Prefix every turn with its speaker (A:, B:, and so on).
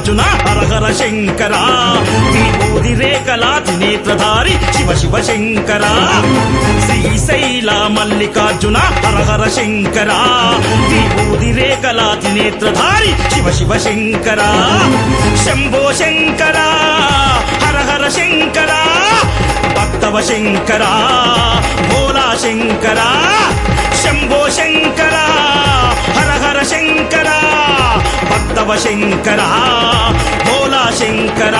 A: Mallikarjuna హర హర Shankara విభూది రేఖలా త్రినేత్రధారి Shiva Shiva Shankara Srisaila Mallikarjuna హర హర Shankara విభూది రేఖలా త్రినేత్రధారి Shiva Shiva Shankara Shambho Shankara హర హర Shankara భక్తవ Shankara Bhola Shankara Shambho Shankara హర హర Shankara భక్తవ Shankara Bhola Shankara